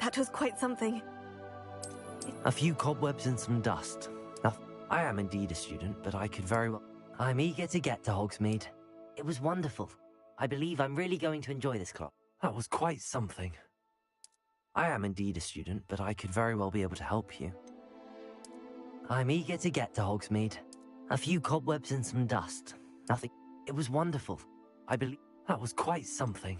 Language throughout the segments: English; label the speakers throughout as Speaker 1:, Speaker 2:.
Speaker 1: That was quite something.
Speaker 2: A few cobwebs and some dust. I am indeed a student, but I could very well... I'm eager to get to Hogsmeade. It was wonderful. I believe I'm really going to enjoy this class. That was quite something. I am indeed a student, but I could very well be able to help you. I'm eager to get to Hogsmeade. A few cobwebs and some dust. Nothing. It was wonderful. I believe... That was quite something.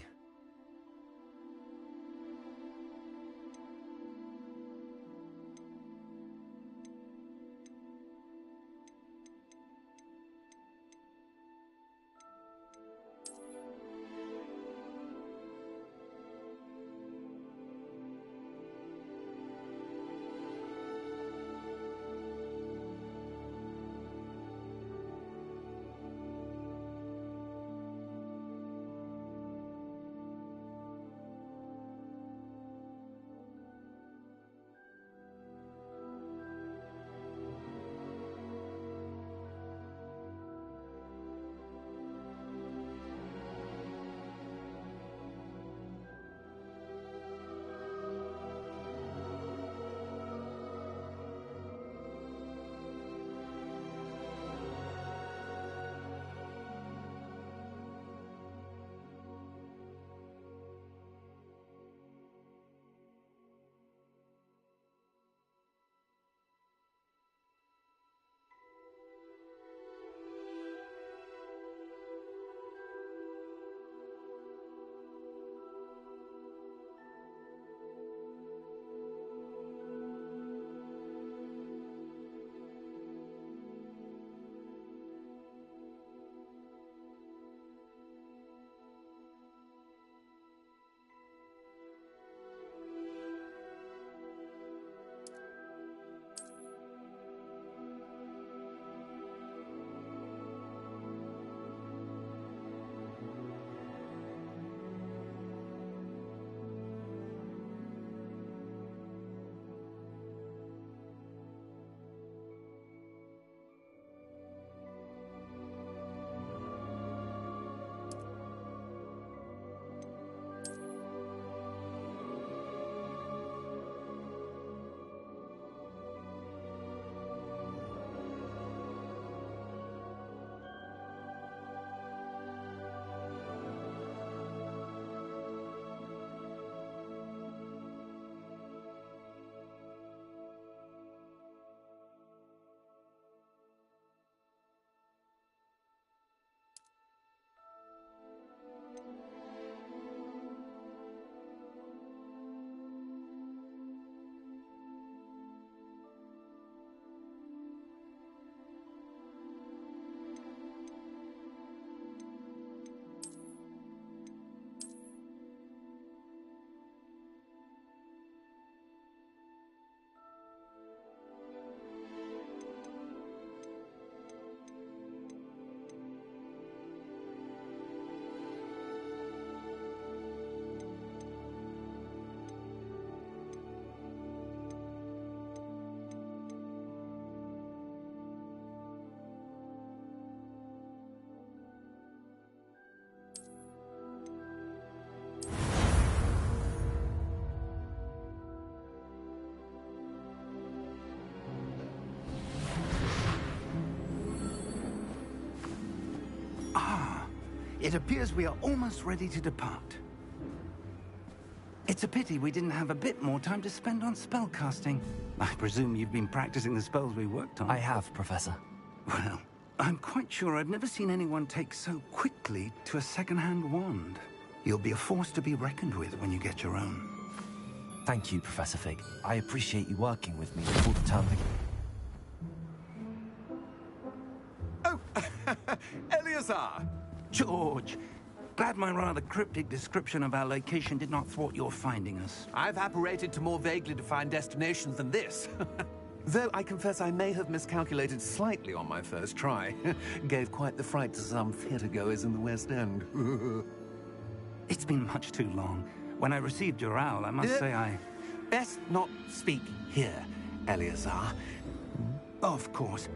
Speaker 3: It appears we are almost ready to depart. It's a pity we didn't have a bit more time to spend on spellcasting. I presume you've been practicing the spells we worked on.
Speaker 2: I have, Professor.
Speaker 3: Well, I'm quite sure I've never seen anyone take so quickly to a second-hand wand. You'll be a force to be reckoned with when you get your own.
Speaker 2: Thank you, Professor Fig. I appreciate you working with me before the term begins.
Speaker 4: Oh, Eleazar!
Speaker 3: George! Glad my rather cryptic description of our location did not thwart your finding us.
Speaker 4: I've apparated to more vaguely defined destinations than this. Though I confess I may have miscalculated slightly on my first try. Gave quite the fright to some theatergoers in the West End.
Speaker 3: It's been much too long. When I received your owl, I must say I...
Speaker 4: Best not speak here, Eleazar.
Speaker 3: Of course.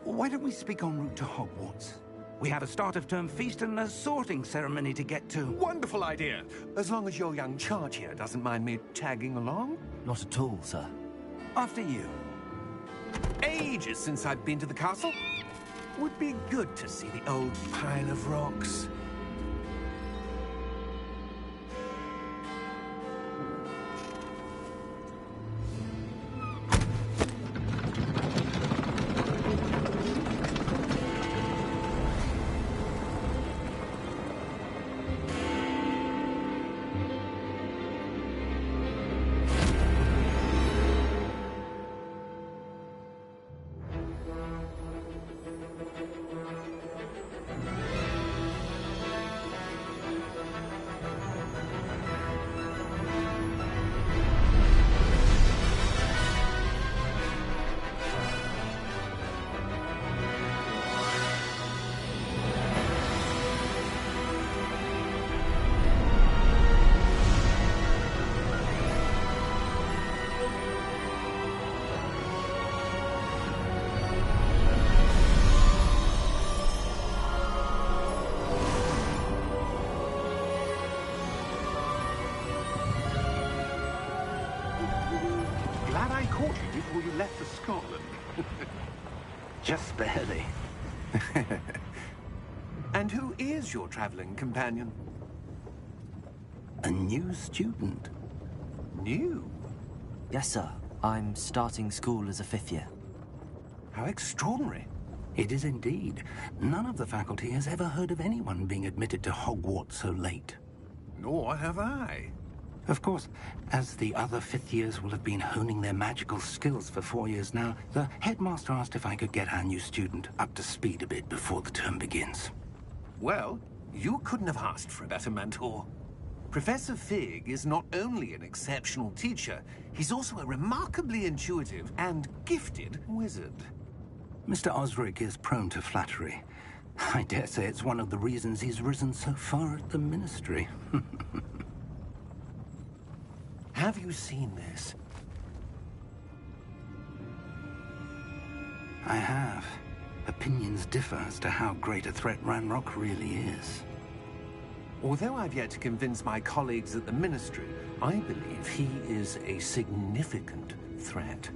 Speaker 3: Why don't we speak en route to Hogwarts? We have a start-of-term feast and a sorting ceremony to get to.
Speaker 4: Wonderful idea. As long as your young charge here doesn't mind me tagging along.
Speaker 2: Not at all, sir.
Speaker 3: After you.
Speaker 4: Ages since I've been to the castle. Would be good to see the old pile of rocks.
Speaker 3: Glad I caught you before you left for Scotland. Just barely.
Speaker 4: And who is your traveling companion?
Speaker 3: A new student.
Speaker 4: New?
Speaker 2: Yes, sir. I'm starting school as a 5th year.
Speaker 4: How extraordinary.
Speaker 3: It is indeed. None of the faculty has ever heard of anyone being admitted to Hogwarts so late.
Speaker 4: Nor have I.
Speaker 3: Of course, as the other 5th years will have been honing their magical skills for 4 years now, the headmaster asked if I could get our new student up to speed a bit before the term begins.
Speaker 4: Well, you couldn't have asked for a better mentor. Professor Fig is not only an exceptional teacher, he's also a remarkably intuitive and gifted wizard.
Speaker 3: Mr. Osric is prone to flattery. I dare say it's one of the reasons he's risen so far at the Ministry.
Speaker 4: Have you seen this?
Speaker 3: I have. Opinions differ as to how great a threat Ranrock really is.
Speaker 4: Although I've yet to convince my colleagues at the Ministry, I believe he is a significant threat.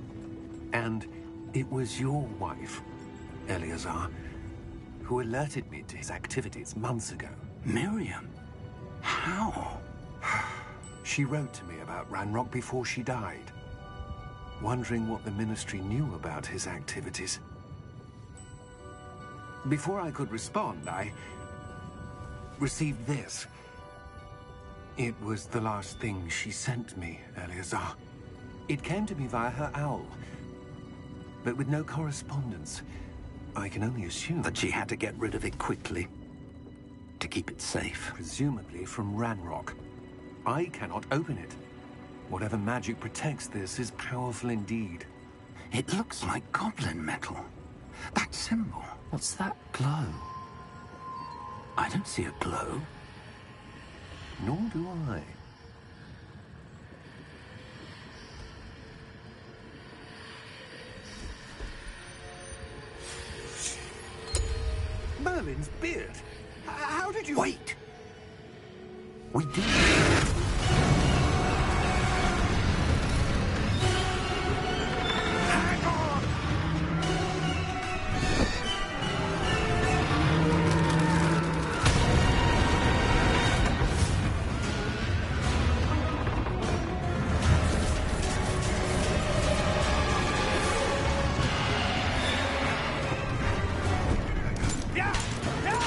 Speaker 4: And it was your wife, Eleazar, who alerted me to his activities months ago.
Speaker 3: Miriam? How?
Speaker 4: She wrote to me about Ranrock before she died, wondering what the Ministry knew about his activities. Before I could respond, I received this. It was the last thing she sent me, Eleazar. It came to me via her owl, but with no correspondence. I can only assume
Speaker 3: That she had to get rid of it quickly, to keep it safe.
Speaker 4: presumably from Ranrock. I cannot open it. Whatever magic protects this is powerful indeed.
Speaker 3: It looks like goblin metal. That symbol.
Speaker 2: What's that glow?
Speaker 3: I don't see a glow.
Speaker 4: Nor do I. Merlin's beard. How did you...
Speaker 3: Wait! We did.
Speaker 4: Hang on! Yeah! Yeah!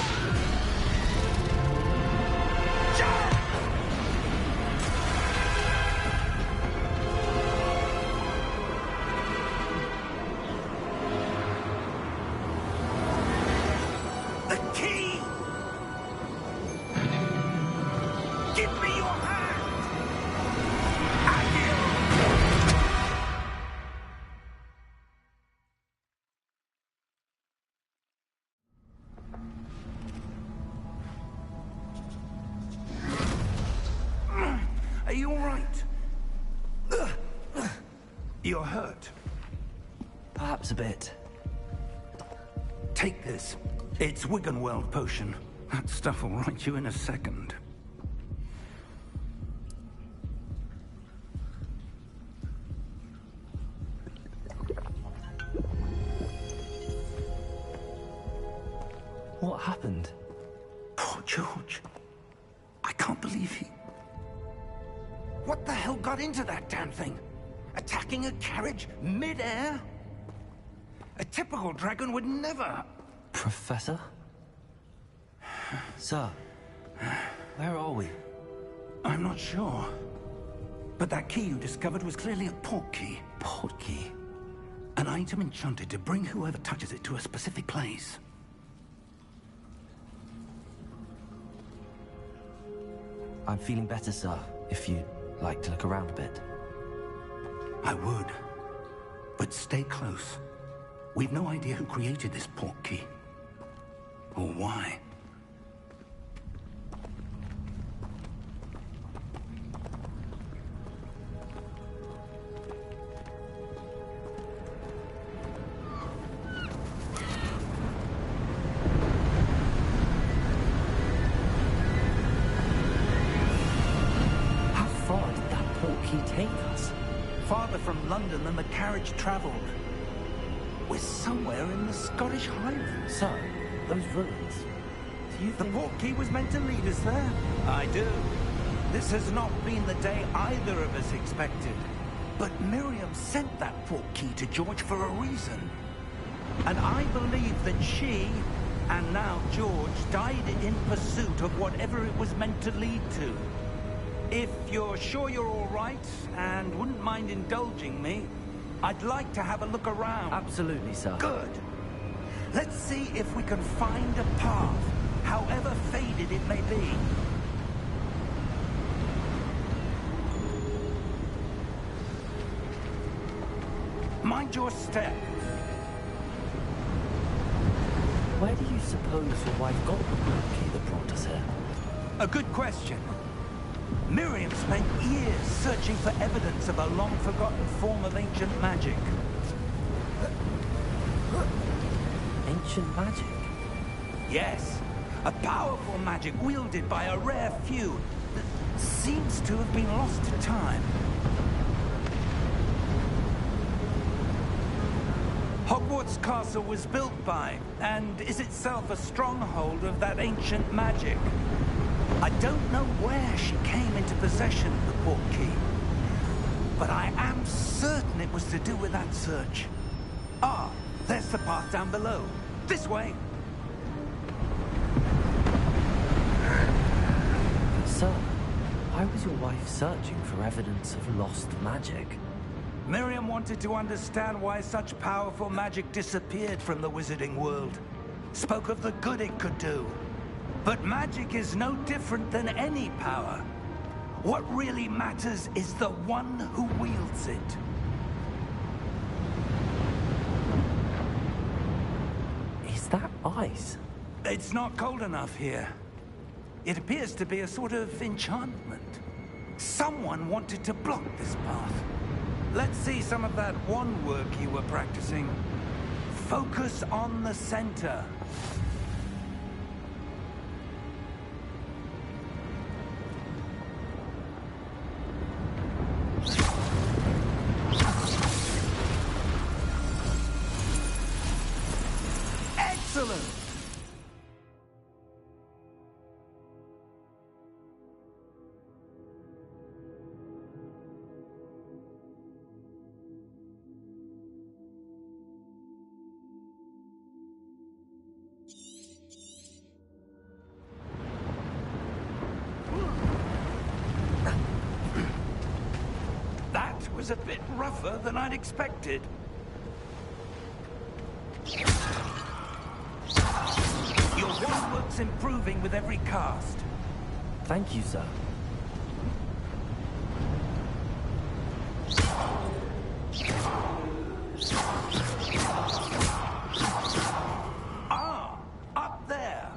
Speaker 4: The key! Give me your hand!
Speaker 3: Are you all right? You're hurt.
Speaker 2: Perhaps a bit.
Speaker 3: Take this. It's Wiggenweld potion. That stuff will right you in a second.
Speaker 2: What happened?
Speaker 3: Poor George. I can't believe he... What the hell got into that damn thing? Attacking a carriage mid-air? A typical dragon would never...
Speaker 2: Professor? Sir, where are we?
Speaker 3: I'm not sure. But that key you discovered was clearly a port key.
Speaker 2: Port key?
Speaker 3: An item enchanted to bring whoever touches it to a specific place.
Speaker 2: I'm feeling better, sir, if you'd like to look around a bit.
Speaker 3: I would. But stay close. We've no idea who created this port key. Or why. Farther from London than the carriage travelled. We're somewhere in the Scottish Highlands.
Speaker 2: Sir, those ruins. Do you think...
Speaker 3: The port key was meant to lead us there? I do. This has not been the day either of us expected. But Miriam sent that port key to George for a reason. And I believe that she, and now George, died in pursuit of whatever it was meant to lead to. If you're sure you're all right, and wouldn't mind indulging me, I'd like to have a look around.
Speaker 2: Absolutely, sir.
Speaker 3: Good. Let's see if we can find a path, however faded it may be. Mind your step.
Speaker 2: Where do you suppose your wife got the port key that brought us here?
Speaker 3: A good question. Miriam spent years searching for evidence of a long-forgotten form of ancient magic.
Speaker 2: Ancient magic?
Speaker 3: Yes, a powerful magic wielded by a rare few that seems to have been lost to time. Hogwarts Castle was built by, and is itself a stronghold of that ancient magic. I don't know where she came into possession of the port key, but I am certain it was to do with that search. Ah, there's the path down below. This way.
Speaker 2: Sir, why was your wife searching for evidence of lost magic?
Speaker 3: Miriam wanted to understand why such powerful magic disappeared from the wizarding world. Spoke of the good it could do. But magic is no different than any power. What really matters is the one who wields it.
Speaker 2: Is that ice?
Speaker 3: It's not cold enough here. It appears to be a sort of enchantment. Someone wanted to block this path. Let's see some of that wand work you were practicing. Focus on the center. Excellent! That was a bit rougher than I'd expected. Your wand work's improving with every cast.
Speaker 2: Thank you, sir.
Speaker 3: Ah, up there.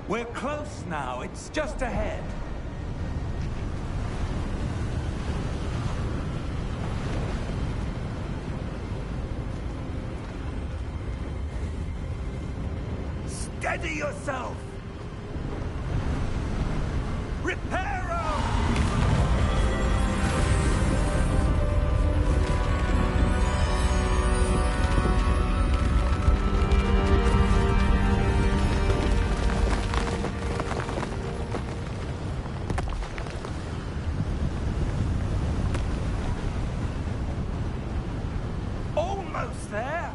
Speaker 3: We're close now. It's just ahead. Steady yourself! Reparo! Almost there!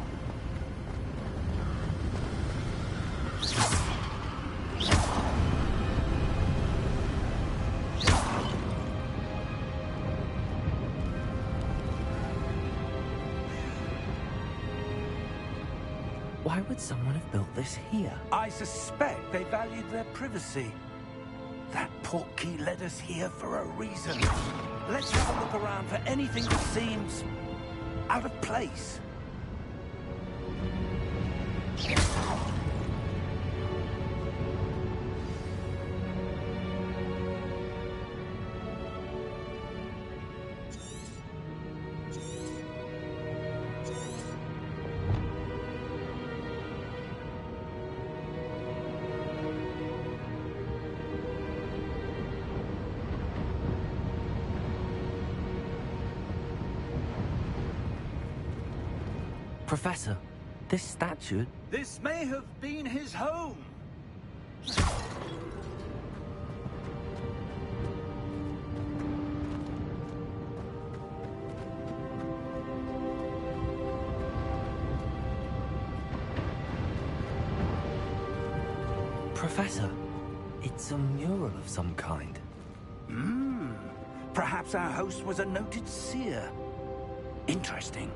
Speaker 2: Why would someone have built this here?
Speaker 3: I suspect they valued their privacy. That portkey led us here for a reason. Let's have a look around for anything that seems out of place.
Speaker 2: Professor, this statue...
Speaker 3: This may have been his home.
Speaker 2: Professor, it's a mural of some kind.
Speaker 3: Perhaps our host was a noted seer. Interesting.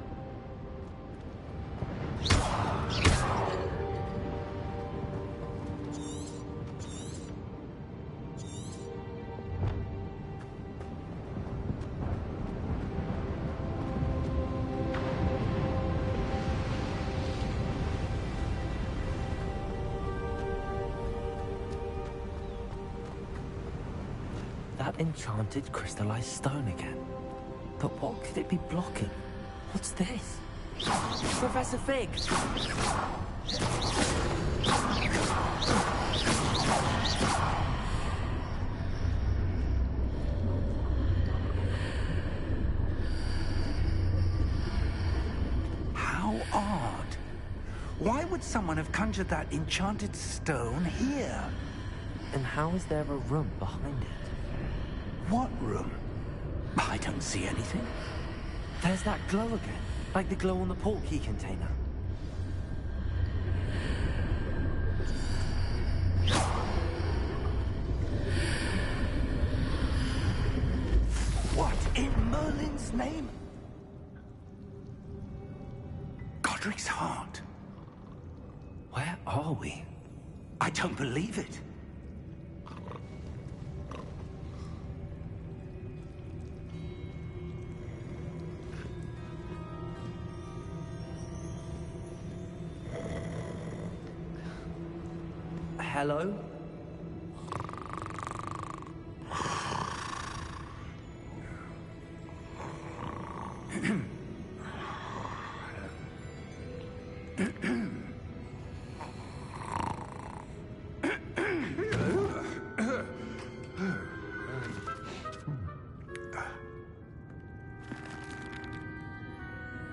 Speaker 2: That enchanted crystallized stone again. But what could it be blocking? What's this? Professor Fig!
Speaker 3: How odd. Why would someone have conjured that enchanted stone here?
Speaker 2: And how is there a room behind it?
Speaker 3: What room? I don't see anything.
Speaker 2: There's that glow again, like the glow on the portkey container.
Speaker 3: What in Merlin's name? Godric's heart.
Speaker 2: Where are we?
Speaker 3: I don't believe it.
Speaker 2: Hello?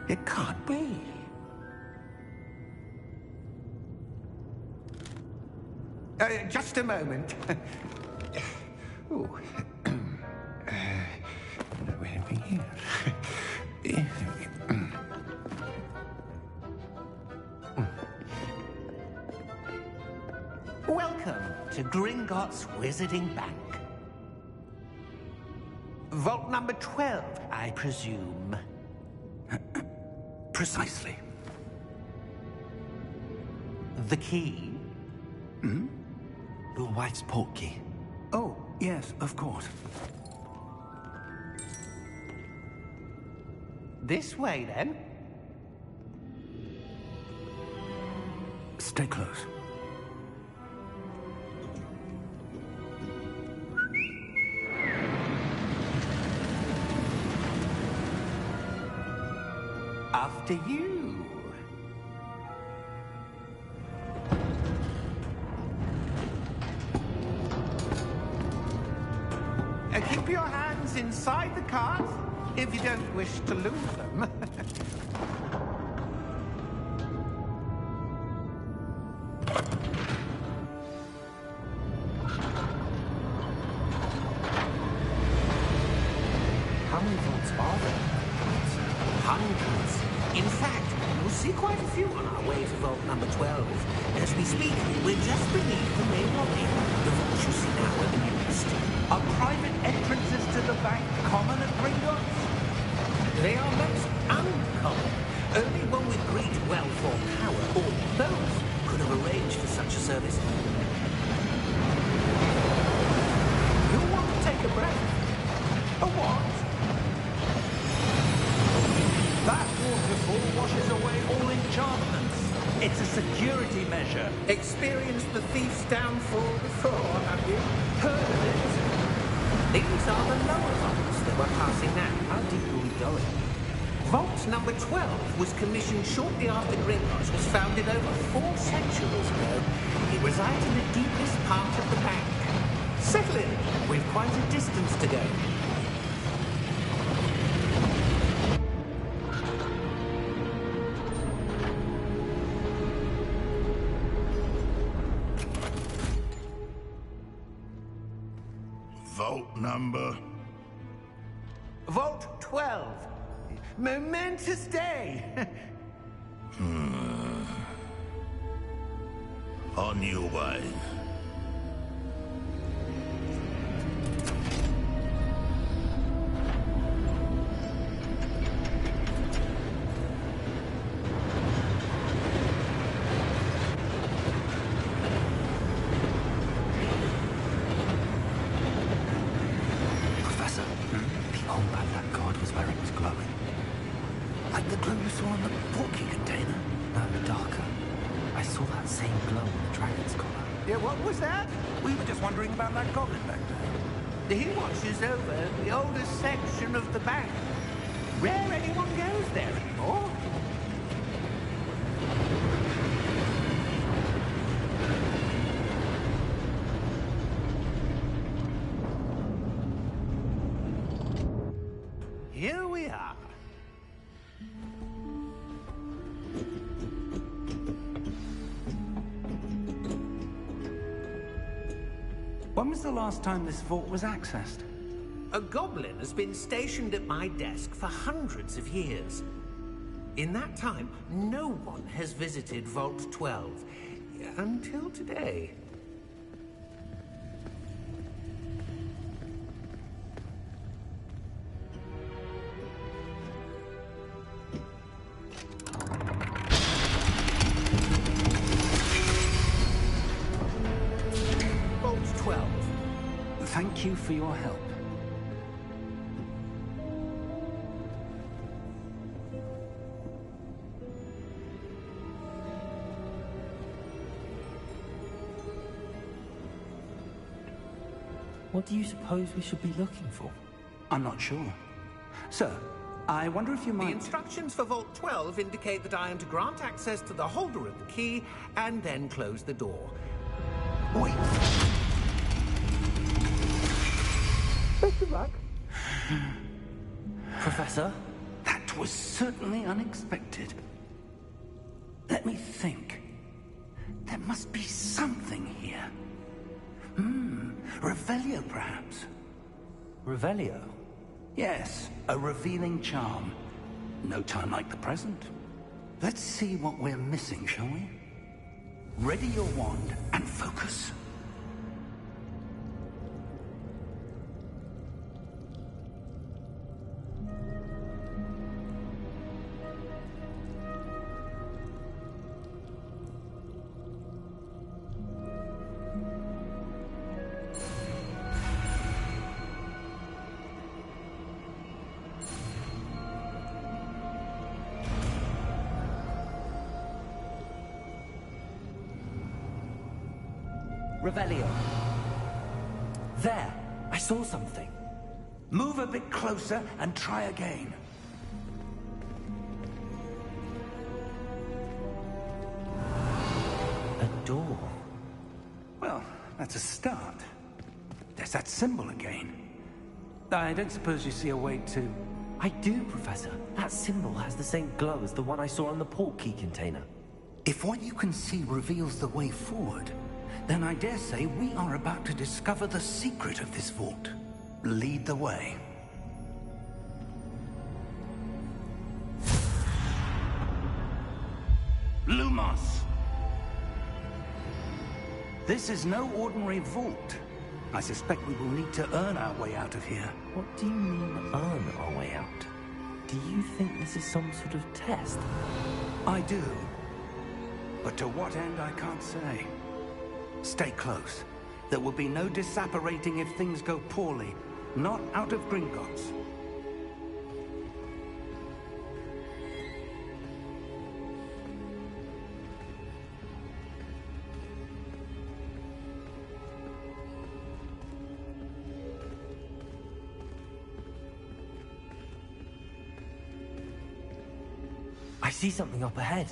Speaker 3: It can't be. Just a moment. Ooh. Where are we here? Welcome to Gringotts Wizarding Bank. Vault number 12, I presume. Precisely. The key?
Speaker 2: Your wife's portkey.
Speaker 3: Oh, yes, of course. This way, then. Stay close. After you. Keep your hands inside the cart if you don't wish to lose them.
Speaker 2: How many vaults are there?
Speaker 1: Hundreds. In fact, we'll see quite a few on our way to vault number 12. As we speak, we're just beneath the main lobby. The vaults you see now are the newest.
Speaker 3: Are private entrances to the bank common at Gringotts?
Speaker 1: They are most uncommon. Only one with great wealth or power, or both, could have arranged for such a service. You'll want to take a breath.
Speaker 3: A what? That waterfall washes away all enchantments. It's a security measure.
Speaker 1: Experienced the thief's downfall before, have you? Heard of it? These are the lower vaults that we're passing now.
Speaker 2: How deep are we going?
Speaker 1: Vault number 12 was commissioned shortly after Gringotts was founded over 4 centuries ago. It resides in the deepest part of the bank. Settle in. We've quite a distance to go.
Speaker 5: Vault number?
Speaker 3: Vault 12. Momentous day.
Speaker 5: On your way.
Speaker 2: Professor, the old that card was where it was glowing. Like the glow you saw on the portkey container? No, darker. I saw that same glow on the dragon's collar.
Speaker 3: Yeah, what was that? We were just wondering about that goblin back there. He watches over the oldest section of the bank. Rare anyone goes there anymore. Here we are. When was the last time this vault was accessed?
Speaker 1: A goblin has been stationed at my desk for hundreds of years. In that time, no one has visited Vault 12. Until today. Vault 12.
Speaker 3: Thank you for your help.
Speaker 2: What do you suppose we should be looking for?
Speaker 3: I'm not sure. Sir, I wonder if you
Speaker 1: The
Speaker 3: might...
Speaker 1: instructions for Vault 12 indicate that I am to grant access to the holder of the key and then close the door.
Speaker 3: Wait.
Speaker 1: Best of luck.
Speaker 2: Professor?
Speaker 3: That was certainly unexpected. Let me think. There must be something here. Revelio, perhaps.
Speaker 2: Revelio?
Speaker 3: Yes, a revealing charm. No time like the present. Let's see what we're missing, shall we? Ready your wand and focus.
Speaker 2: Revelio. There! I saw something.
Speaker 3: Move a bit closer and try again. that's a start. There's that symbol again. I don't suppose you see a way to...
Speaker 2: I do, Professor. That symbol has the same glow as the one I saw on the portkey container.
Speaker 3: If what you can see reveals the way forward, then I dare say we are about to discover the secret of this vault. Lead the way. Lumos! This is no ordinary vault. I suspect we will need to earn our way out of here.
Speaker 2: What do you mean, earn our way out? Do you think this is some sort of test?
Speaker 3: I do. But to what end, I can't say. Stay close. There will be no disapparating if things go poorly. Not out of Gringotts.
Speaker 2: I see something up ahead.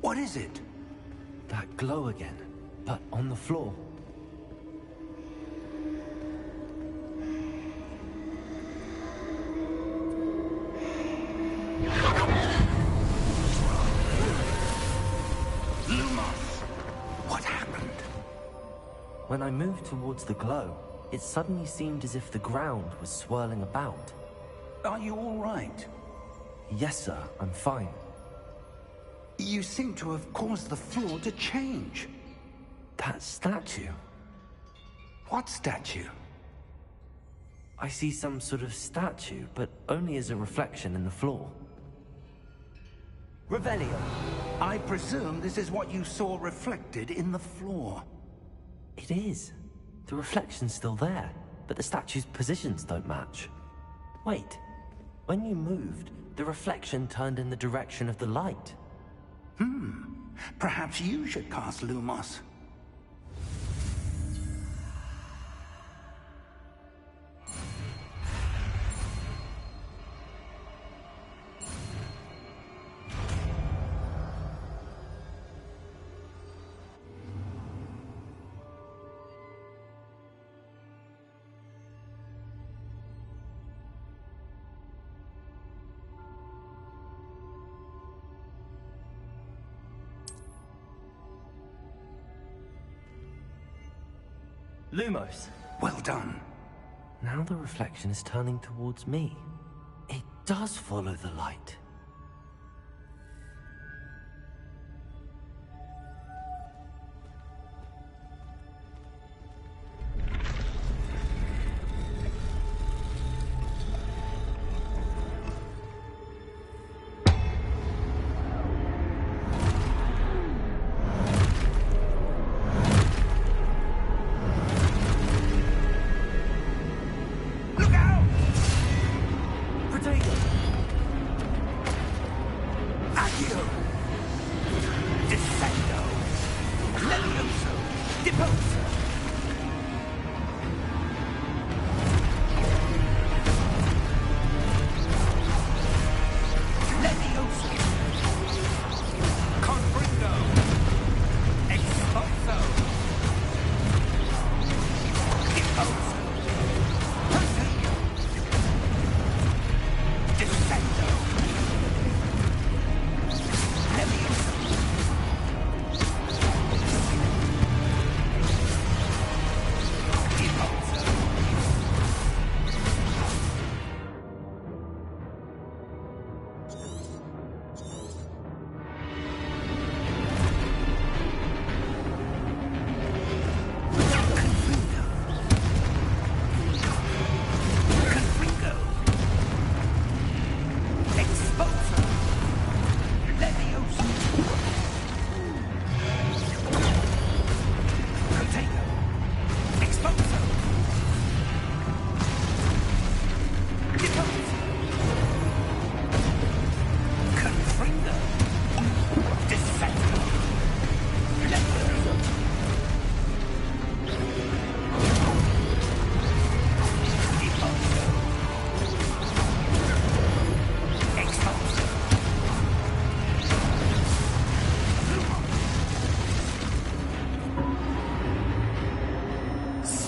Speaker 3: What is it?
Speaker 2: That glow again, but on the floor.
Speaker 3: Lumos! What happened?
Speaker 2: When I moved towards the glow, it suddenly seemed as if the ground was swirling about.
Speaker 3: Are you all right?
Speaker 2: Yes, sir, I'm fine.
Speaker 3: You seem to have caused the floor to change.
Speaker 2: That statue.
Speaker 3: What statue?
Speaker 2: I see some sort of statue, but only as a reflection in the floor.
Speaker 3: Revelio. I presume this is what you saw reflected in the floor.
Speaker 2: It is. The reflection's still there, but the statue's positions don't match. Wait. When you moved, the reflection turned in the direction of the light.
Speaker 3: Perhaps you should cast Lumos.
Speaker 2: Lumos!
Speaker 3: Well done.
Speaker 2: Now the reflection is turning towards me. It does follow the light.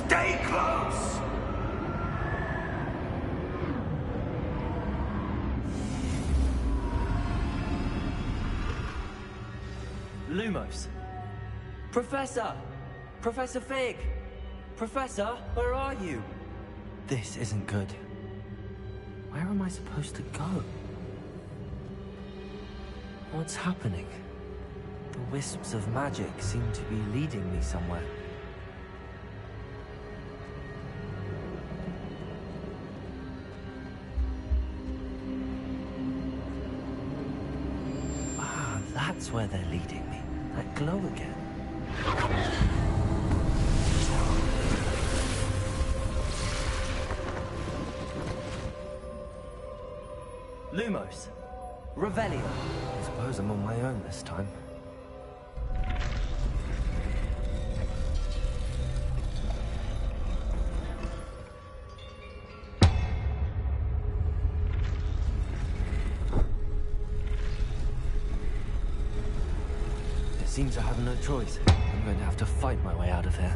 Speaker 3: Stay close!
Speaker 2: Lumos. Professor! Professor Fig! Professor, where are you? This isn't good. Where am I supposed to go? What's happening? The wisps of magic seem to be leading me somewhere. Ah, that's where they're leading me. That glow again. Lumos. Revelio. I suppose I'm on my own this time. It seems I have no choice. I'm going to have to fight my way out of here.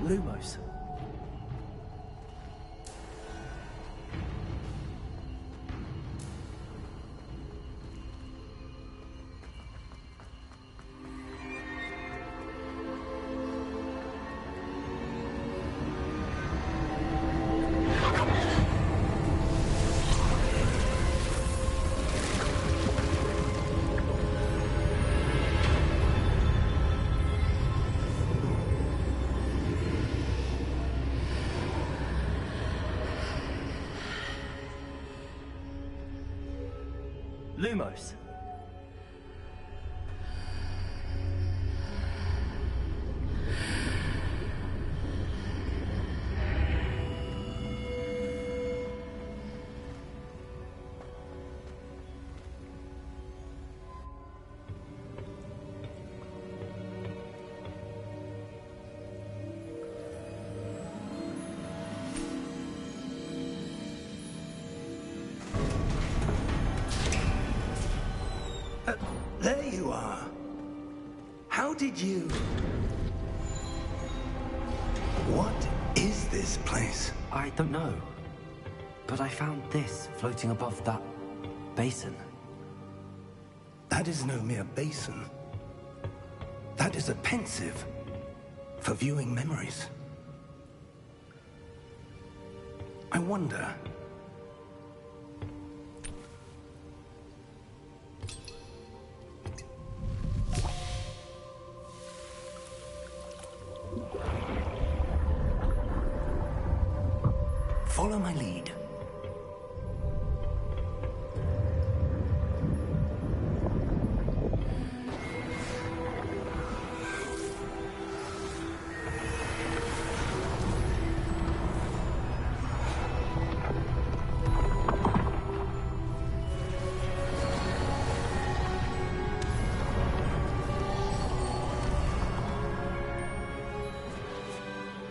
Speaker 2: Lumos. Lumos.
Speaker 3: There you are. How did you... What is this place?
Speaker 2: I don't know. But I found this floating above that basin.
Speaker 3: That is no mere basin. That is a pensive for viewing memories. I wonder... Follow my lead.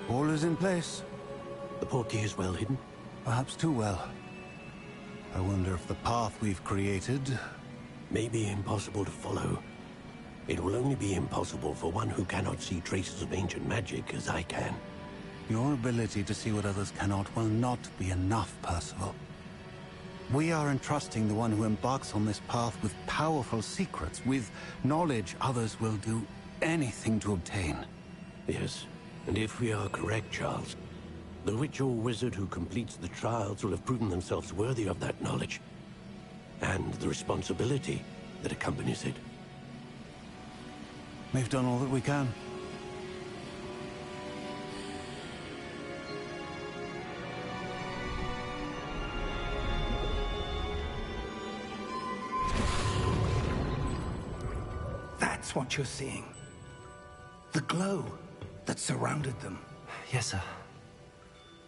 Speaker 6: All is in place. The portkey is well hidden?
Speaker 7: Perhaps too well. I wonder if the path we've created...
Speaker 6: may be impossible to follow. It will only be impossible for one who cannot see traces of ancient magic as I can.
Speaker 7: Your ability to see what others cannot will not be enough, Percival. We are entrusting the one who embarks on this path with powerful secrets, with knowledge others will do anything to obtain.
Speaker 6: Yes, and if we are correct, Charles, the witch or wizard who completes the trials will have proven themselves worthy of that knowledge, and the responsibility that accompanies it.
Speaker 7: We've done all that we can.
Speaker 3: That's what you're seeing. The glow that surrounded them.
Speaker 2: Yes, sir.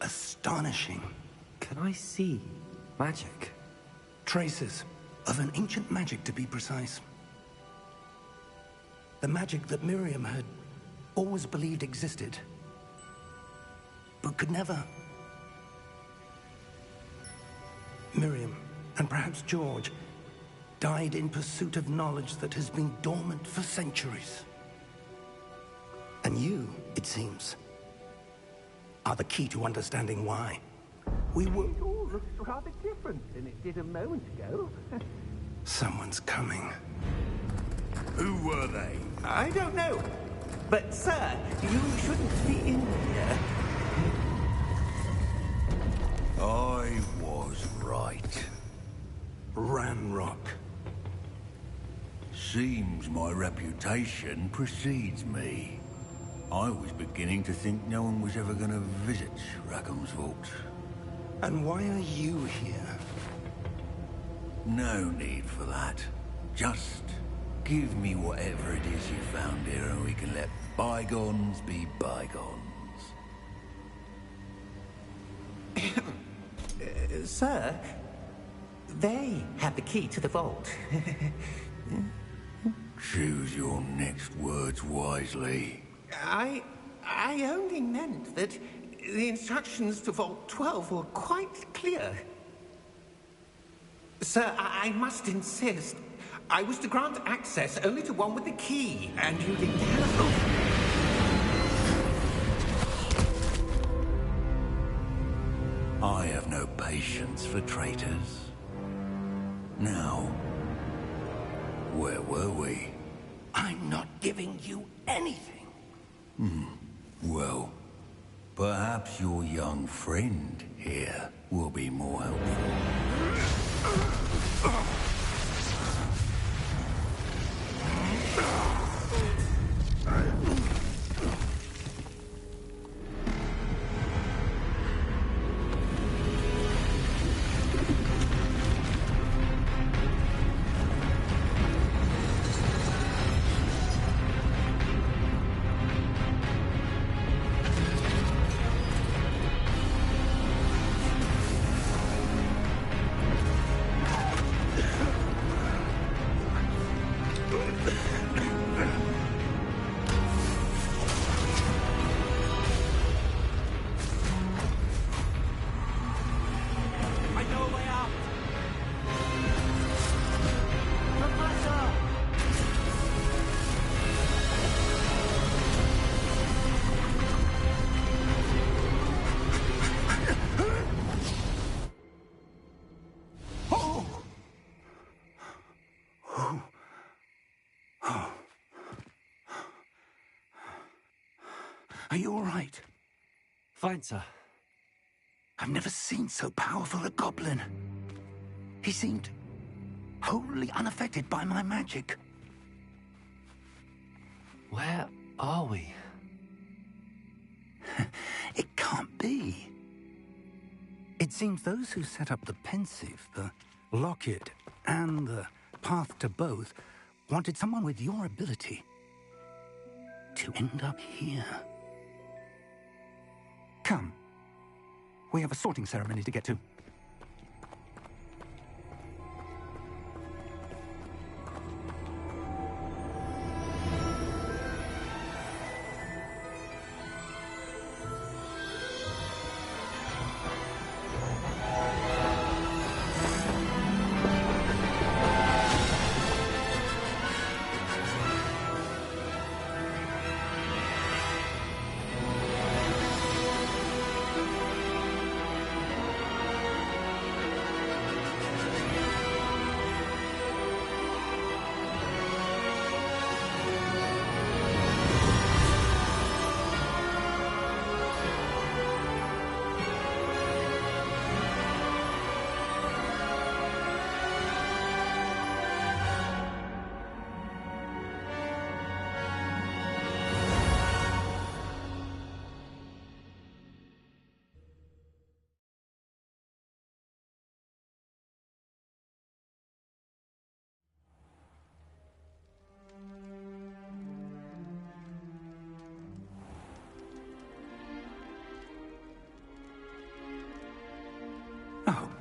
Speaker 3: Astonishing.
Speaker 2: Can I see magic?
Speaker 3: Traces of an ancient magic, to be precise. The magic that Miriam had always believed existed, but could never. Miriam, and perhaps George, died in pursuit of knowledge that has been dormant for centuries. And you, it seems, are the key to understanding why. We were...
Speaker 1: It all looks rather different than it did a moment ago.
Speaker 3: Someone's coming.
Speaker 5: Who were they?
Speaker 1: I don't know. But, sir, you shouldn't be in here.
Speaker 5: I was right.
Speaker 3: Ramrock.
Speaker 5: Seems my reputation precedes me. I was beginning to think no one was ever going to visit Rackham's vault.
Speaker 3: And why are you here?
Speaker 5: No need for that. Just give me whatever it is you found here and we can let bygones be bygones.
Speaker 1: Sir, they have the key to the vault.
Speaker 5: Choose your next words wisely.
Speaker 1: I only meant that the instructions to Vault 12 were quite clear. Sir, I must insist. I was to grant access only to one with the key, and you didn't have...
Speaker 5: I have no patience for traitors. Now, where were we?
Speaker 3: I'm not giving you anything.
Speaker 5: Well, perhaps your young friend here will be more helpful.
Speaker 3: Are you all right?
Speaker 2: Fine, sir.
Speaker 3: I've never seen so powerful a goblin. He seemed wholly unaffected by my magic.
Speaker 2: Where are we?
Speaker 3: It can't be. It seems those who set up the pensive, the locket, and the path to both wanted someone with your ability to end up here. Come. We have a sorting ceremony to get to.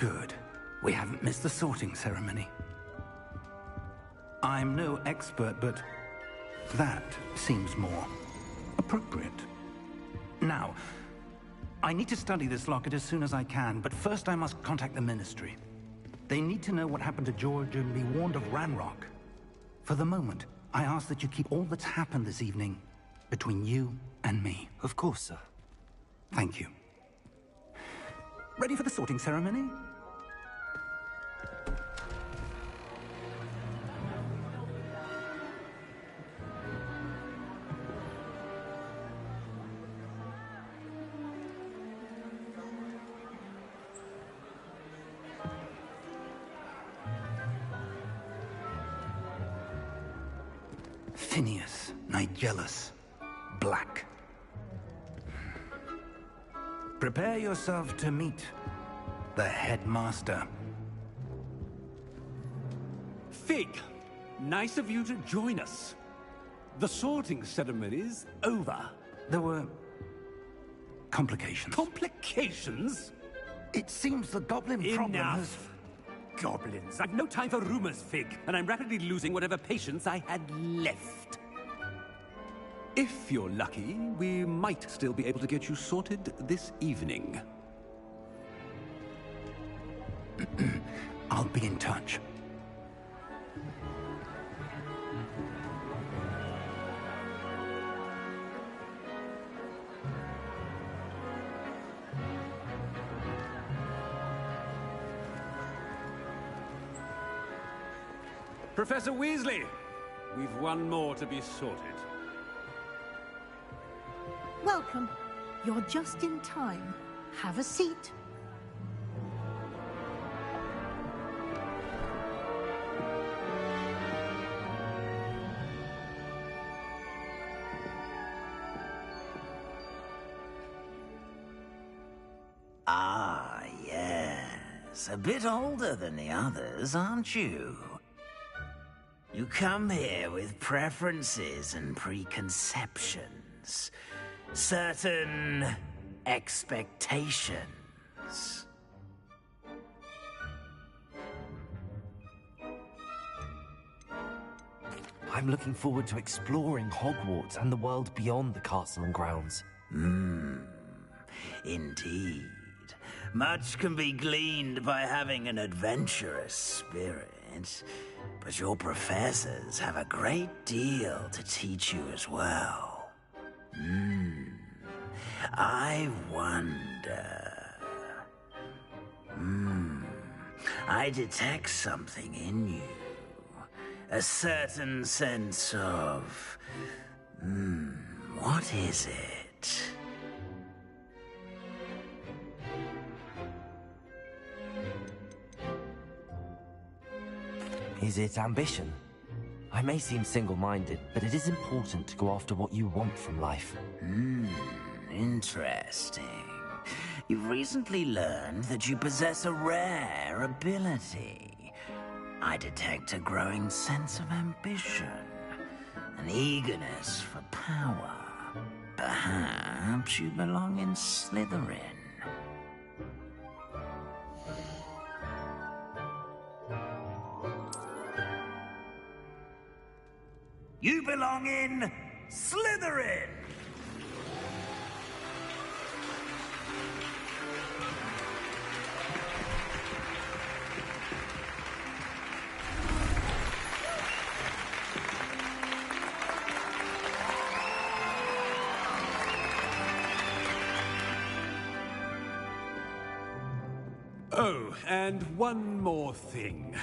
Speaker 3: Good. We haven't missed the sorting ceremony. I'm no expert, but that seems more appropriate. Now, I need to study this locket as soon as I can, but first I must contact the Ministry. They need to know what happened to George and be warned of Ranrock. For the moment, I ask that you keep all that's happened this evening between you and me.
Speaker 7: Of course, sir.
Speaker 3: Thank you. Ready for the sorting ceremony? Phineas, Nigellus, Black. Prepare yourself to meet the headmaster.
Speaker 8: Fig, nice of you to join us. The sorting ceremony's over.
Speaker 3: There were complications.
Speaker 8: Complications?
Speaker 3: It seems the goblin problem has...
Speaker 8: Enough! Goblins. I've no time for rumors, Fig, and I'm rapidly losing whatever patience I had left. If you're lucky, we might still be able to get you sorted this evening.
Speaker 3: I'll be in touch.
Speaker 8: Professor Weasley, we've one more to be sorted.
Speaker 9: Welcome. You're just in time. Have a seat.
Speaker 10: Ah, yes. A bit older than the others, aren't you? You come here with preferences and preconceptions. Certain expectations.
Speaker 2: I'm looking forward to exploring Hogwarts and the world beyond the castle and grounds.
Speaker 10: Indeed. Much can be gleaned by having an adventurous spirit, but your professors have a great deal to teach you as well. I wonder... I detect something in you. A certain sense of... what is it?
Speaker 2: Is it ambition? I may seem single-minded, but it is important to go after what you want from life.
Speaker 10: Interesting. You've recently learned that you possess a rare ability. I detect a growing sense of ambition, an eagerness for power. Perhaps you belong in Slytherin. You belong in Slytherin!
Speaker 8: Oh, and one more thing.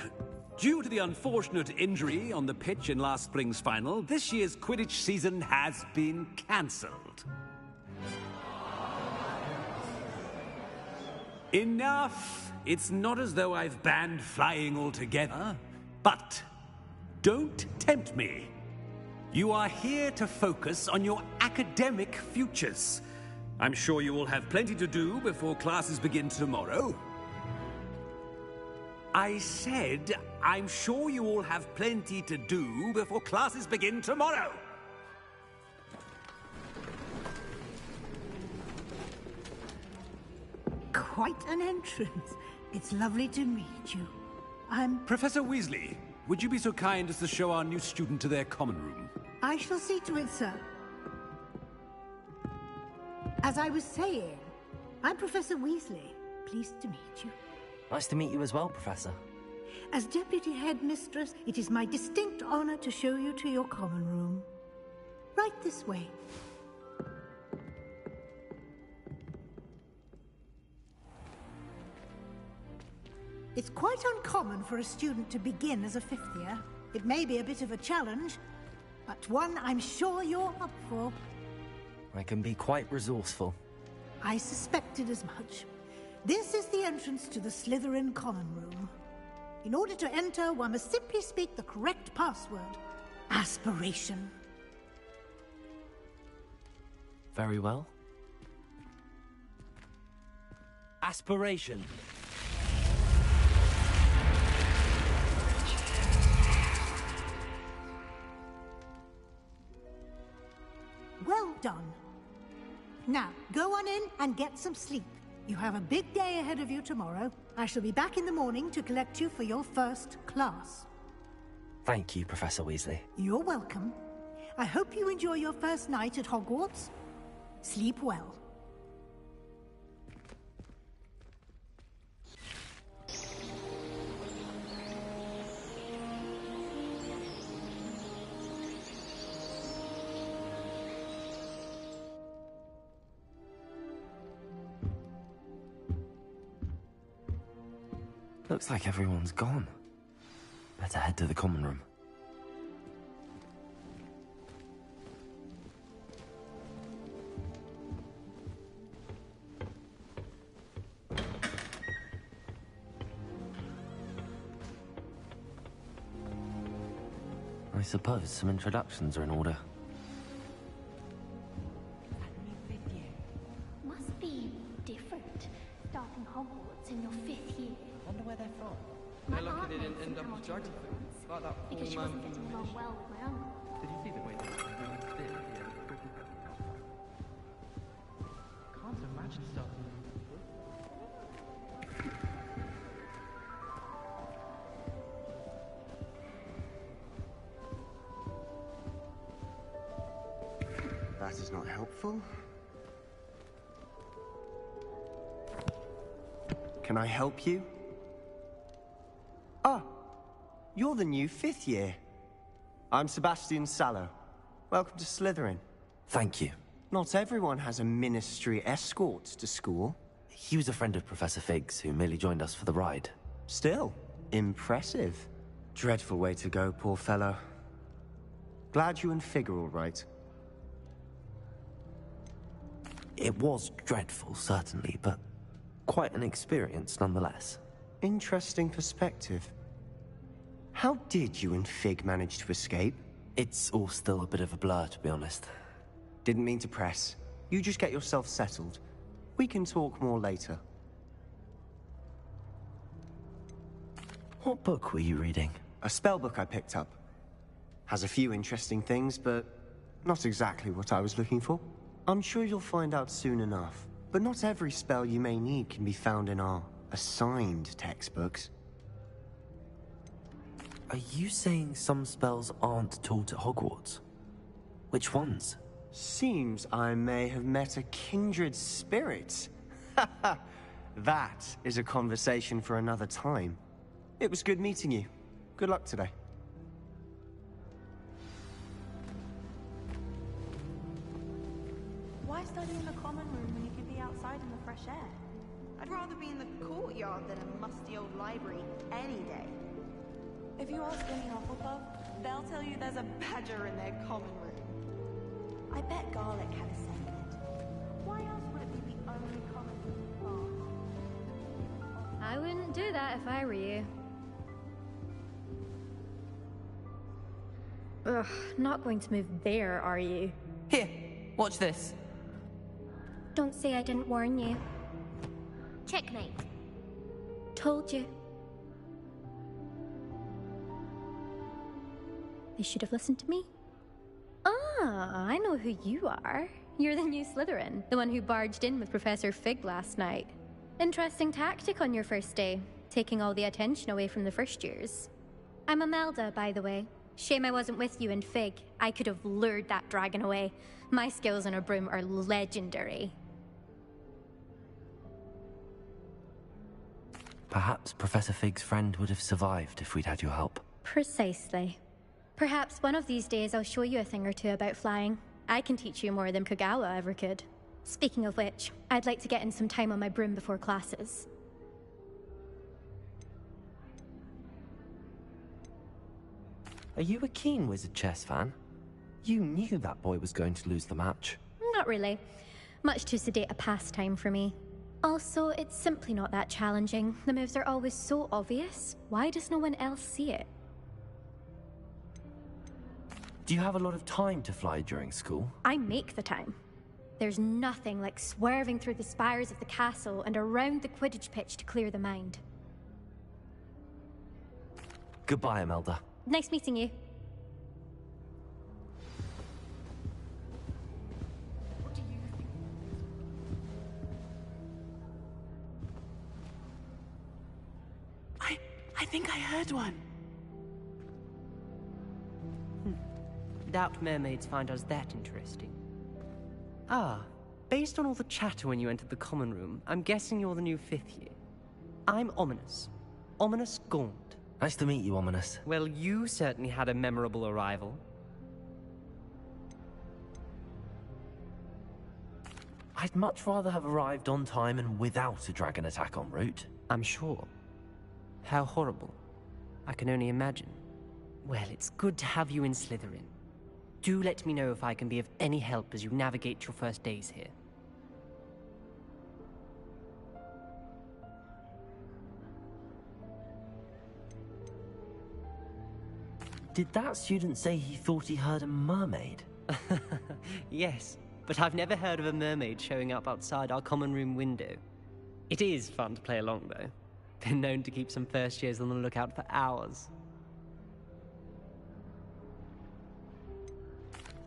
Speaker 8: Due to the unfortunate injury on the pitch in last spring's final, this year's Quidditch season has been cancelled. Enough! It's not as though I've banned flying altogether, but don't tempt me. You are here to focus on your academic futures. I'm sure you will have plenty to do before classes begin tomorrow. I said, I'm sure you all have plenty to do before classes begin tomorrow.
Speaker 9: Quite an entrance. It's lovely to meet you. I'm...
Speaker 8: Professor Weasley, would you be so kind as to show our new student to their common room?
Speaker 9: I shall see to it, sir. As I was saying, I'm Professor Weasley. Pleased to meet you.
Speaker 2: Nice to meet you as well, Professor.
Speaker 9: As Deputy Headmistress, it is my distinct honor to show you to your common room. Right this way. It's quite uncommon for a student to begin as a fifth year. It may be a bit of a challenge, but one I'm sure you're up for.
Speaker 2: I can be quite resourceful.
Speaker 9: I suspected as much. This is the entrance to the Slytherin common room. In order to enter, one must simply speak the correct password. Aspiration.
Speaker 2: Very well. Aspiration.
Speaker 9: Well done. Now, go on in and get some sleep. You have a big day ahead of you tomorrow. I shall be back in the morning to collect you for your first class.
Speaker 2: Thank you, Professor Weasley.
Speaker 9: You're welcome. I hope you enjoy your first night at Hogwarts. Sleep well.
Speaker 2: Looks like everyone's gone. Better head to the common room. I suppose some introductions are in order.
Speaker 11: Must be different, starting Hogwarts in your 5th year.
Speaker 2: Wonder where they're from.
Speaker 11: They're lucky they didn't end up as geography. Like that because she wasn't getting along well with my uncle.
Speaker 12: Did you see the way they did? Can't imagine starting.
Speaker 13: That is not helpful. Can I help you? Ah, you're the new 5th year. I'm Sebastian Sallow. Welcome to Slytherin.
Speaker 2: Thank you.
Speaker 13: Not everyone has a ministry escort to school.
Speaker 2: He was a friend of Professor Fig's who merely joined us for the ride.
Speaker 13: Still, impressive. Dreadful way to go, poor fellow. Glad you and Fig are all right.
Speaker 2: It was dreadful, certainly, but quite an experience nonetheless.
Speaker 13: Interesting perspective. How did you and Fig manage to escape?
Speaker 2: It's all still a bit of a blur, to be honest.
Speaker 13: Didn't mean to press. You just get yourself settled. We can talk more later.
Speaker 2: What book were you reading?
Speaker 13: A spell book I picked up. Has a few interesting things, but not exactly what I was looking for. I'm sure you'll find out soon enough. But not every spell you may need can be found in our assigned textbooks.
Speaker 2: Are you saying some spells aren't taught at Hogwarts? Which ones?
Speaker 13: Seems I may have met a kindred spirit. That is a conversation for another time. It was good meeting you. Good luck today.
Speaker 14: Why study in the common room when you could be outside in the fresh air? I'd rather be in the courtyard than a musty old library any day. If you ask any Hufflepuff, they'll tell you there's a badger in their common room. I bet Garlic had a say in it. Why else would it be the only common room?
Speaker 15: I wouldn't do that if I were you. Ugh, not going to move there, are you?
Speaker 16: Here, watch this.
Speaker 15: Don't say I didn't warn you.
Speaker 11: Checkmate.
Speaker 15: Told you. They should have listened to me. Ah, I know who you are. You're the new Slytherin, the one who barged in with Professor Fig last night. Interesting tactic on your first day, taking all the attention away from the first years. I'm Imelda, by the way. Shame I wasn't with you in Fig. I could have lured that dragon away. My skills on a broom are legendary.
Speaker 2: Perhaps Professor Fig's friend would have survived if we'd had your help.
Speaker 15: Precisely. Perhaps one of these days I'll show you a thing or two about flying. I can teach you more than Kogawa ever could. Speaking of which, I'd like to get in some time on my broom before classes.
Speaker 2: Are you a keen Wizard chess fan? You knew that boy was going to lose the match.
Speaker 15: Not really. Much too sedate a pastime for me. Also, it's simply not that challenging. The moves are always so obvious. Why does no one else see it?
Speaker 2: Do you have a lot of time to fly during school?
Speaker 15: I make the time. There's nothing like swerving through the spires of the castle and around the Quidditch pitch to clear the mind.
Speaker 2: Goodbye, Imelda.
Speaker 15: Nice meeting you.
Speaker 17: I think I heard one.
Speaker 12: Doubt mermaids find us that interesting. Ah, based on all the chatter when you entered the common room, I'm guessing you're the new 5th year. I'm Ominous. Ominous Gaunt.
Speaker 2: Nice to meet you, Ominous.
Speaker 12: Well, you certainly had a memorable arrival.
Speaker 2: I'd much rather have arrived on time and without a dragon attack en route.
Speaker 12: I'm sure. How horrible. I can only imagine. Well, it's good to have you in Slytherin. Do let me know if I can be of any help as you navigate your first days here.
Speaker 2: Did that student say he thought he heard a mermaid?
Speaker 12: Yes, but I've never heard of a mermaid showing up outside our common room window. It is fun to play along, though. Been known to keep some first years on the lookout for hours.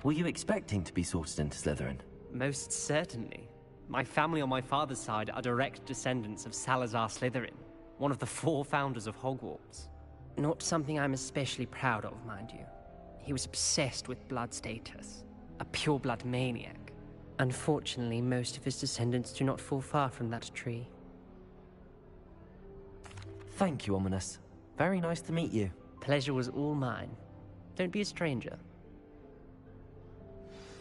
Speaker 2: Were you expecting to be sorted into Slytherin?
Speaker 12: Most certainly. My family on my father's side are direct descendants of Salazar Slytherin, one of the 4 founders of Hogwarts. Not something I'm especially proud of, mind you. He was obsessed with blood status, a pure-blood maniac. Unfortunately, most of his descendants do not fall far from that tree.
Speaker 2: Thank you, Ominous. Very nice to meet you.
Speaker 12: Pleasure was all mine. Don't be a stranger.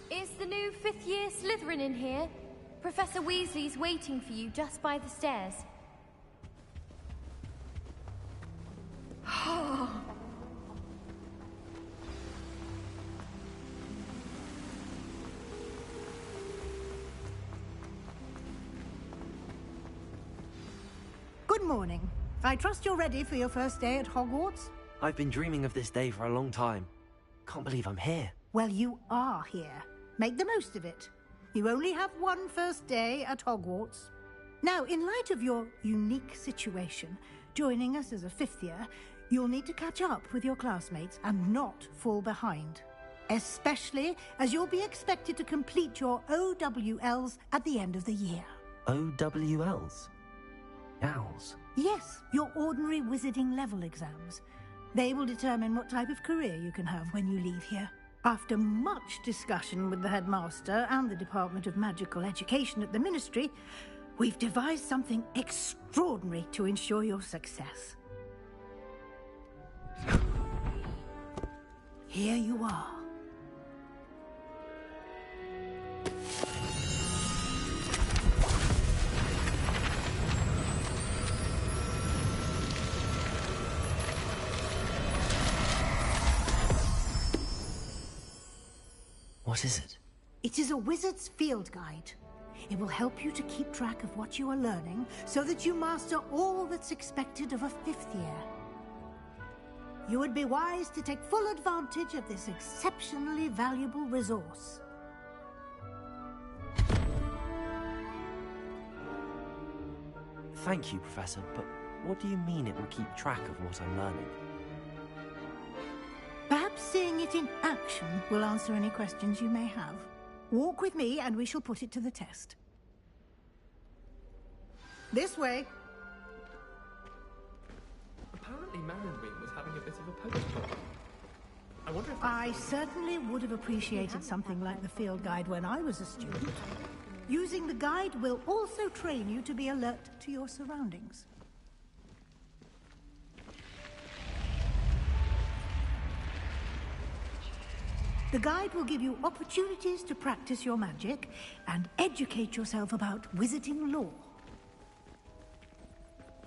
Speaker 18: Is the new 5th year Slytherin in here? Professor Weasley's waiting for you just by the stairs.
Speaker 9: Good morning. I trust you're ready for your first day at Hogwarts?
Speaker 2: I've been dreaming of this day for a long time. Can't believe I'm here.
Speaker 9: Well, you are here. Make the most of it. You only have one first day at Hogwarts. Now, in light of your unique situation, joining us as a 5th year, you'll need to catch up with your classmates and not fall behind. Especially as you'll be expected to complete your OWLs at the end of the year.
Speaker 2: OWLs? Owls?
Speaker 9: Yes, your ordinary wizarding level exams. They will determine what type of career you can have when you leave here. After much discussion with the headmaster and the Department of Magical Education at the Ministry, we've devised something extraordinary to ensure your success. Here you are.
Speaker 2: What is it?
Speaker 9: It is a wizard's field guide. It will help you to keep track of what you are learning so that you master all that's expected of a 5th year. You would be wise to take full advantage of this exceptionally valuable resource.
Speaker 2: Thank you, Professor, but what do you mean it will keep track of what I'm learning?
Speaker 9: Perhaps seeing it in action will answer any questions you may have. Walk with me and we shall put it to the test. This way.
Speaker 11: Apparently Marion was having a bit of a post problem. I wonder if
Speaker 9: I certainly would have appreciated something like the field guide when I was a student. Using the guide will also train you to be alert to your surroundings. The guide will give you opportunities to practice your magic and educate yourself about wizarding lore.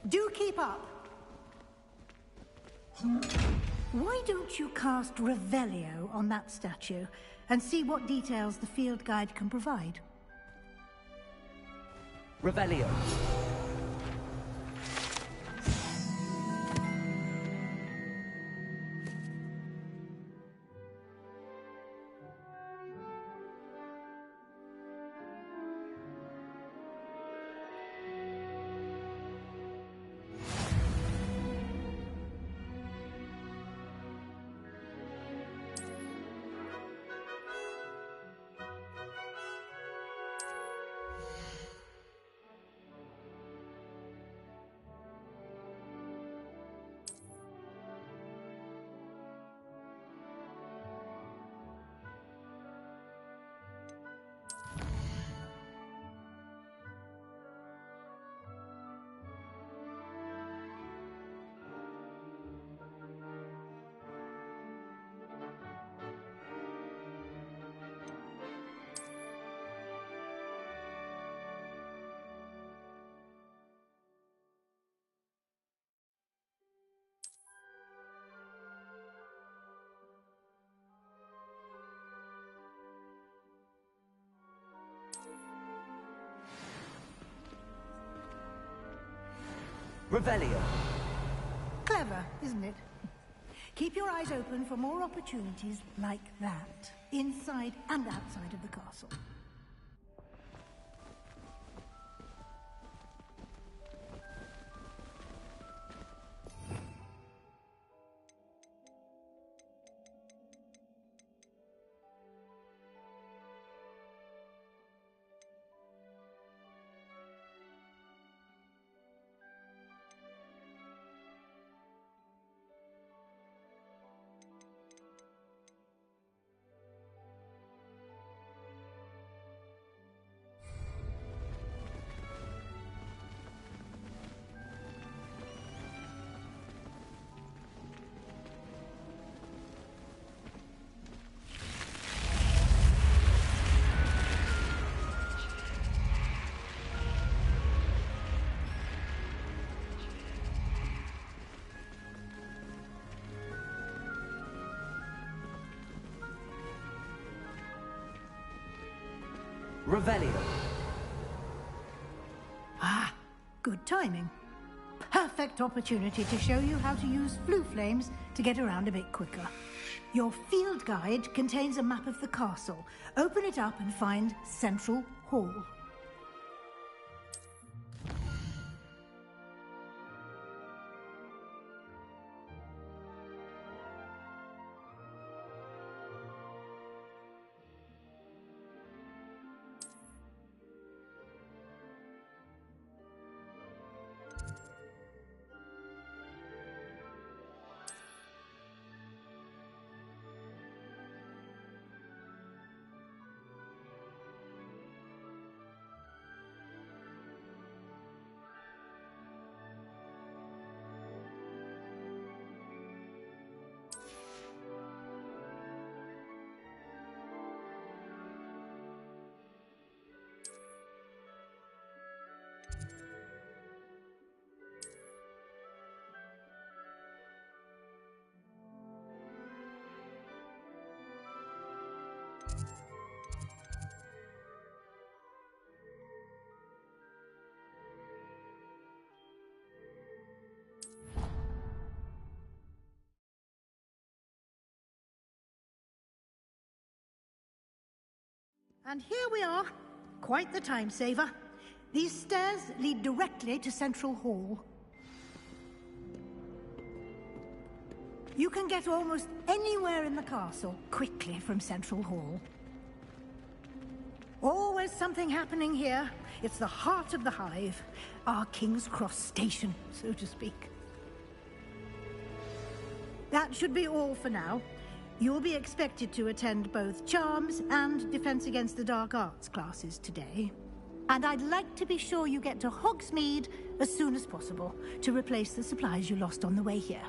Speaker 9: Do keep up! Why don't you cast Revelio on that statue and see what details the field guide can provide?
Speaker 2: Revelio. Revelio.
Speaker 9: Clever, isn't it? Keep your eyes open for more opportunities like that, inside and outside of the castle.
Speaker 2: Revelio.
Speaker 9: Ah, good timing. Perfect opportunity to show you how to use flue flames to get around a bit quicker. Your field guide contains a map of the castle. Open it up and find Central Hall. And here we are. Quite the time saver. These stairs lead directly to Central Hall. You can get almost anywhere in the castle quickly from Central Hall. Always something happening here. It's the heart of the hive. Our King's Cross station, so to speak. That should be all for now. You'll be expected to attend both Charms and Defense Against the Dark Arts classes today. And I'd like to be sure you get to Hogsmeade as soon as possible to replace the supplies you lost on the way here.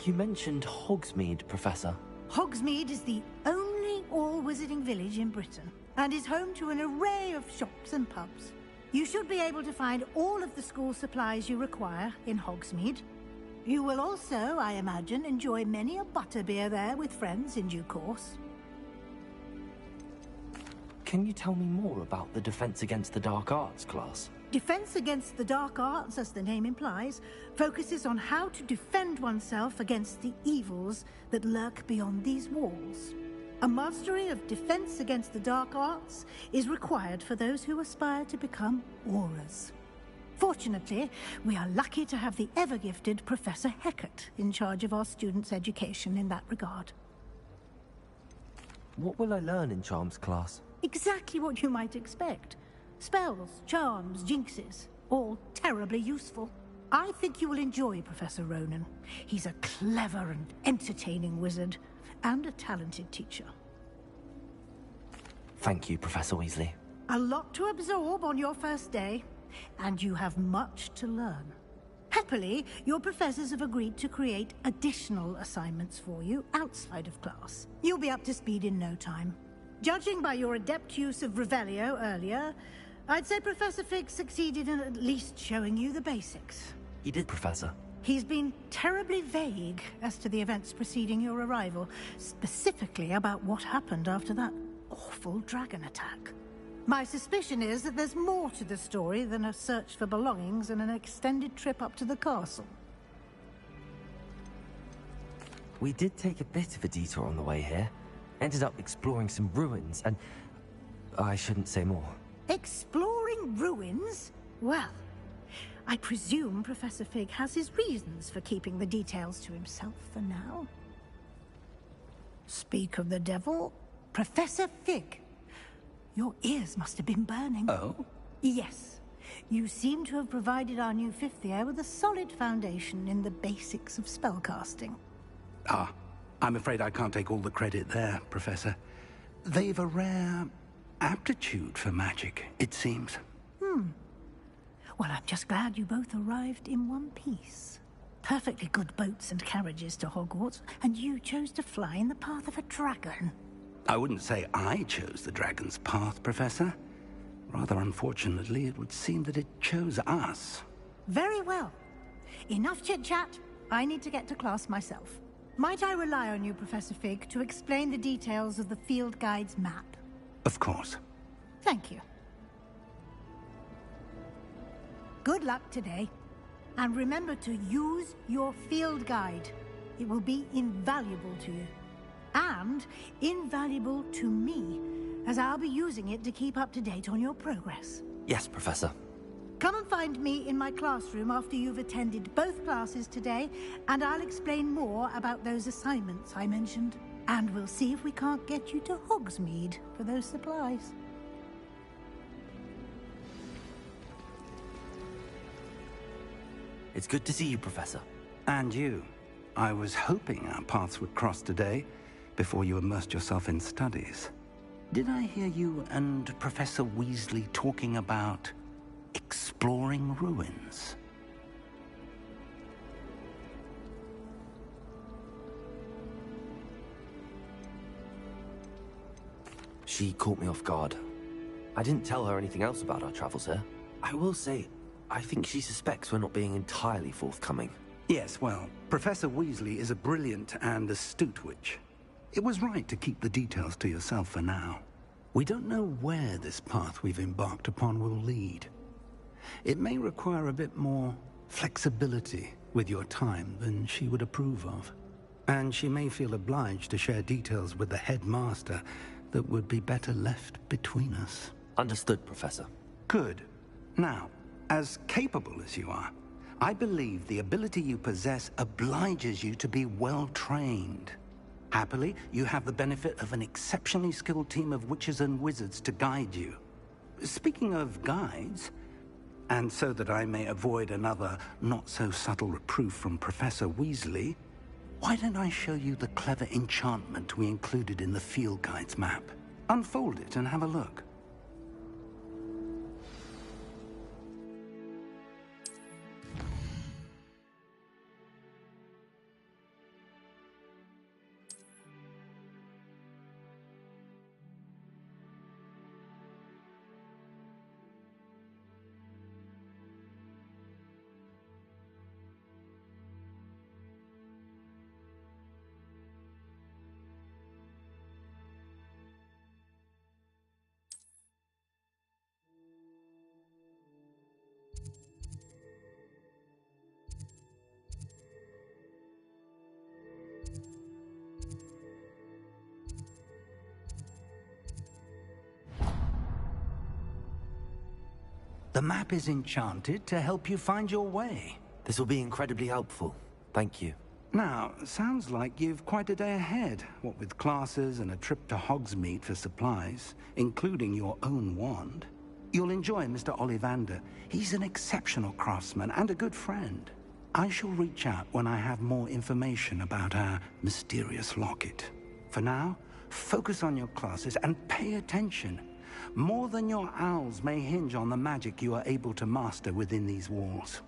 Speaker 2: You mentioned Hogsmeade, Professor.
Speaker 9: Hogsmeade is the only all-wizarding village in Britain and is home to an array of shops and pubs. You should be able to find all of the school supplies you require in Hogsmeade. You will also, I imagine, enjoy many a butterbeer there with friends in due course.
Speaker 2: Can you tell me more about the Defense Against the Dark Arts class?
Speaker 9: Defense Against the Dark Arts, as the name implies, focuses on how to defend oneself against the evils that lurk beyond these walls. A mastery of Defense Against the Dark Arts is required for those who aspire to become Aurors. Fortunately, we are lucky to have the ever-gifted Professor Hecat in charge of our students' education in that regard.
Speaker 2: What will I learn in Charms class?
Speaker 9: Exactly what you might expect. Spells, charms, jinxes, all terribly useful. I think you will enjoy Professor Ronan. He's a clever and entertaining wizard, and a talented teacher.
Speaker 2: Thank you, Professor Weasley.
Speaker 9: A lot to absorb on your first day, and you have much to learn. Happily, your professors have agreed to create additional assignments for you outside of class. You'll be up to speed in no time. Judging by your adept use of Revelio earlier, I'd say Professor Fig succeeded in at least showing you the basics.
Speaker 2: He did, Professor.
Speaker 9: He's been terribly vague as to the events preceding your arrival, specifically about what happened after that awful dragon attack. My suspicion is that there's more to the story than a search for belongings and an extended trip up to the castle.
Speaker 2: We did take a bit of a detour on the way here. Ended up exploring some ruins, and I shouldn't say more.
Speaker 9: Exploring ruins? Well, I presume Professor Fig has his reasons for keeping the details to himself for now. Speak of the devil, Professor Fig. Your ears must have been burning.
Speaker 3: Oh?
Speaker 9: Yes. You seem to have provided our new fifth year with a solid foundation in the basics of spellcasting.
Speaker 3: Ah, I'm afraid I can't take all the credit there, Professor. They've a rare aptitude for magic, it seems.
Speaker 9: Well, I'm just glad you both arrived in one piece. Perfectly good boats and carriages to Hogwarts, and you chose to fly in the path of a dragon.
Speaker 3: I wouldn't say I chose the dragon's path, Professor. Rather unfortunately, it would seem that it chose us.
Speaker 9: Very well. Enough chit-chat. I need to get to class myself. Might I rely on you, Professor Fig, to explain the details of the field guide's map?
Speaker 3: Of course.
Speaker 9: Thank you. Good luck today. And remember to use your field guide. It will be invaluable to you. And invaluable to me, as I'll be using it to keep up to date on your progress.
Speaker 2: Yes, Professor.
Speaker 9: Come and find me in my classroom after you've attended both classes today, and I'll explain more about those assignments I mentioned. And we'll see if we can't get you to Hogsmeade for those supplies.
Speaker 2: It's good to see you, Professor.
Speaker 3: And you. I was hoping our paths would cross today, before you immersed yourself in studies. Did I hear you and Professor Weasley talking about exploring ruins?
Speaker 2: She caught me off guard. I didn't tell her anything else about our travels here. I will say, I think she suspects we're not being entirely forthcoming.
Speaker 3: Yes, well, Professor Weasley is a brilliant and astute witch. It was right to keep the details to yourself for now. We don't know where this path we've embarked upon will lead. It may require a bit more flexibility with your time than she would approve of. And she may feel obliged to share details with the headmaster that would be better left between us.
Speaker 2: Understood, Professor.
Speaker 3: Good. Now, as capable as you are, I believe the ability you possess obliges you to be well trained. Happily, you have the benefit of an exceptionally skilled team of witches and wizards to guide you. Speaking of guides, and so that I may avoid another not-so-subtle reproof from Professor Weasley, why don't I show you the clever enchantment we included in the field guide's map? Unfold it and have a look. The map is enchanted to help you find your way.
Speaker 2: This will be incredibly helpful. Thank you.
Speaker 3: Now, sounds like you've quite a day ahead, what with classes and a trip to Hogsmeade for supplies, including your own wand. You'll enjoy Mr. Ollivander. He's an exceptional craftsman and a good friend. I shall reach out when I have more information about our mysterious locket. For now, focus on your classes and pay attention. More than your owls may hinge on the magic you are able to master within these walls.